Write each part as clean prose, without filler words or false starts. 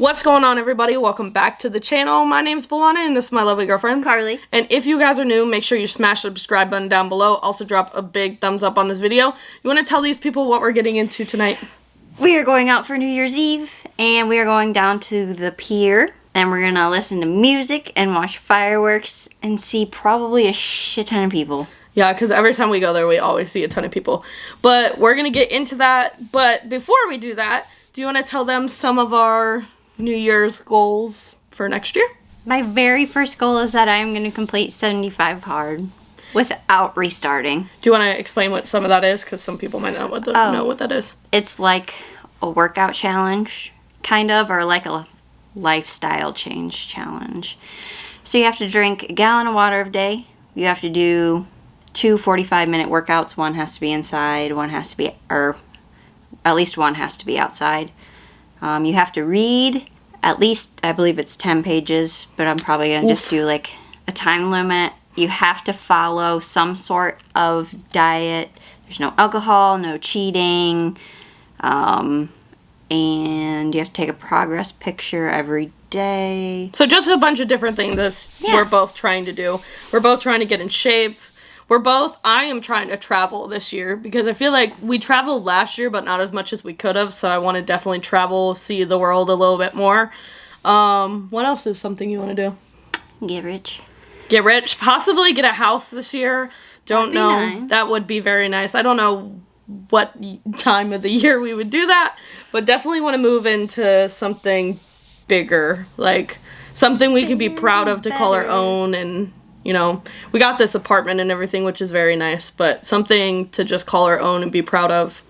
What's going on, everybody? Welcome back to the channel. My name's Balana and this is my lovely girlfriend Carly. And if you guys are new, make sure you smash the subscribe button down below. Also drop a big thumbs up on this video. You want to tell these people what we're getting into tonight? We are going out for New Year's Eve and we are going down to the pier and we're gonna listen to music and watch fireworks and see probably a shit ton of people. Yeah, because every time we go there, we always see a ton of people. But we're gonna get into that. But before we do that, do you want to tell them some of our New Year's goals for next year? My very first goal is that I am going to complete 75 hard without restarting. Do you want to explain what some of that is? Because some people might not know what that is. It's like a workout challenge, kind of, or like a lifestyle change challenge. So you have to drink a gallon of water a day. You have to do 2 45-minute workouts. One has to be inside, one has to be, or at least one has to be outside. You have to read at least, I believe it's 10 pages, but I'm probably going to just do like a time limit. You have to follow some sort of diet. There's no alcohol, no cheating, and you have to take a progress picture every day. So just a bunch of different things we're both trying to do. We're both trying to get in shape. I am trying to travel this year because I feel like we traveled last year, but not as much as we could have. So I want to definitely travel, see the world a little bit more. What else is something you want to do? Get rich. Get rich. Possibly get a house this year. Don't know. Nice. That would be very nice. I don't know what time of the year we would do that, but definitely want to move into something bigger, like something we can be proud of to call our own. And you know, we got this apartment and everything, which is very nice, but something to just call our own and be proud of.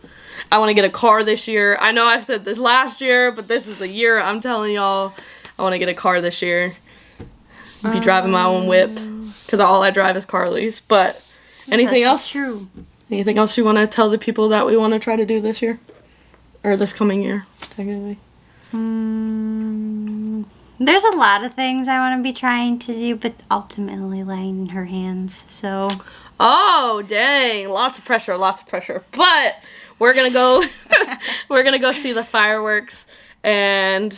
I want to get a car this year. I know I said this last year, but this is the year. I'm telling y'all, I want to get a car this year. Be driving my own whip, because all I drive is Carly's. But anything else? True. Anything else you want to tell the people that we want to try to do this year? Or this coming year, technically? There's a lot of things I want to be trying to do, but ultimately lying in her hands, so. Oh, dang. Lots of pressure. But we're going to go, we're going to go see the fireworks. And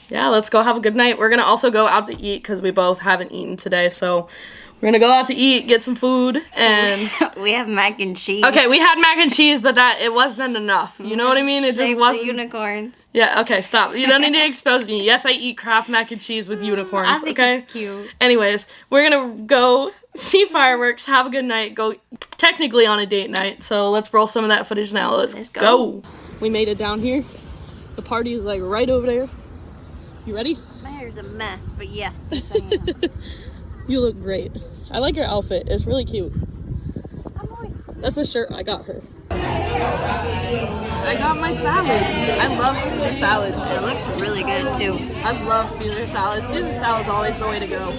yeah, let's go have a good night. We're going to also go out to eat because we both haven't eaten today. So we're going to go out to eat, get some food, and we have mac and cheese. Okay, we had mac and cheese, but it wasn't enough. You know what I mean? It just wasn't. Unicorns. Yeah, okay, stop. You don't need to expose me. Yes, I eat Kraft mac and cheese with unicorns, I think okay? It's cute. Anyways, we're going to go see fireworks, have a good night, go technically on a date night. So let's roll some of that footage now. Let's go. We made it down here. The party is like right over there. You ready? My hair's a mess, but yes I am. You look great. I like your outfit. It's really cute. That's a shirt I got her. I got my salad. I love Caesar salad. It looks really good too. I love Caesar salad. Caesar salad's always the way to go.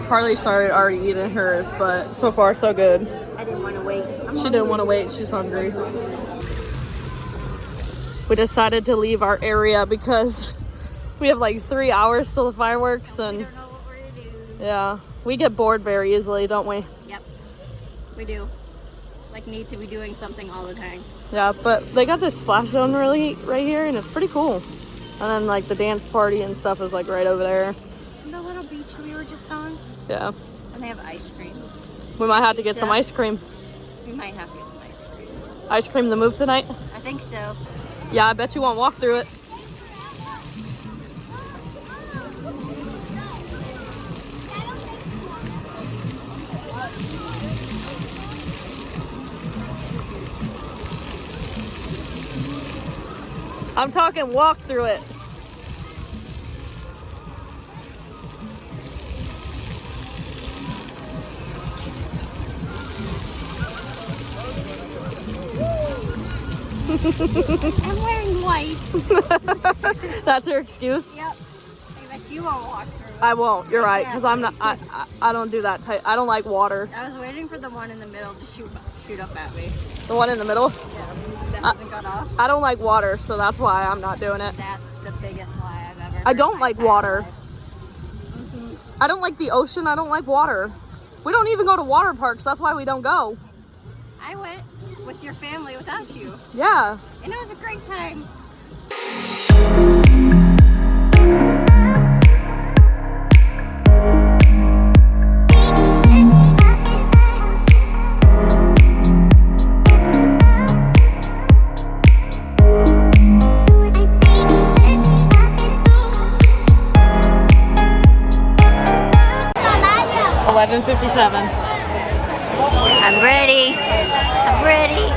Carly started already eating hers, but so far so good. I didn't want to wait. She didn't want to wait. She's hungry. We decided to leave our area because we have like 3 hours till the fireworks, and We don't know what we're gonna do. yeah, we get bored very easily, don't we? Yep, we do. Like, need to be doing something all the time. Yeah, but they got this splash zone right here, and it's pretty cool. And then like the dance party and stuff is like right over there. And the little beach we were just on. Yeah. And they have ice cream. We might have to get some ice cream. We might have to get some ice cream. Ice cream the move tonight? I think so. Yeah, I bet you won't walk through it. I'm talking walk through it. I'm wearing white. That's her excuse? Yep. I bet you won't walk through it. I won't, you're right, because I'm not, I don't do that type, I don't like water. I was waiting for the one in the middle to shoot up at me. The one in the middle? Yeah, that hasn't gone off. I don't like water, so that's why I'm not doing it. That's the biggest lie I've ever heard. I don't like water. Mm-hmm. I don't like the ocean, I don't like water. We don't even go to water parks, that's why we don't go. I went. with your family without you. Yeah. And it was a great time. $11.57. I'm ready. I'm ready.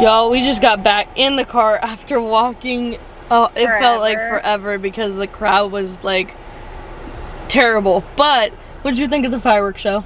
Y'all, we just got back in the car after walking. Oh, it felt like Forever. forever because the crowd was like terrible. But what did you think of the fireworks show?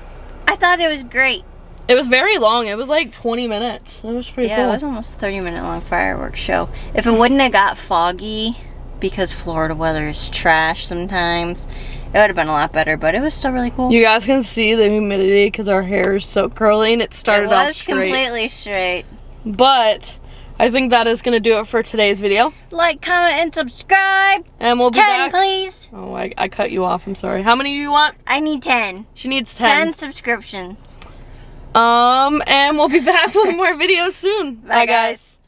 I thought it was great. It was very long. It was like 20 minutes. It was pretty Yeah, cool. it was almost a 30-minute long fireworks show. If it wouldn't have got foggy, because Florida weather is trash sometimes, it would have been a lot better, but it was still really cool. You guys can see the humidity because our hair is so curly and it started off It was straight. completely straight. But I think that is going to do it for today's video. Like, comment, and subscribe. And we'll be 10, back. please. Oh, I cut you off. I'm sorry. How many do you want? I need 10. She needs 10 subscriptions. And we'll be back with more videos soon. Bye, guys.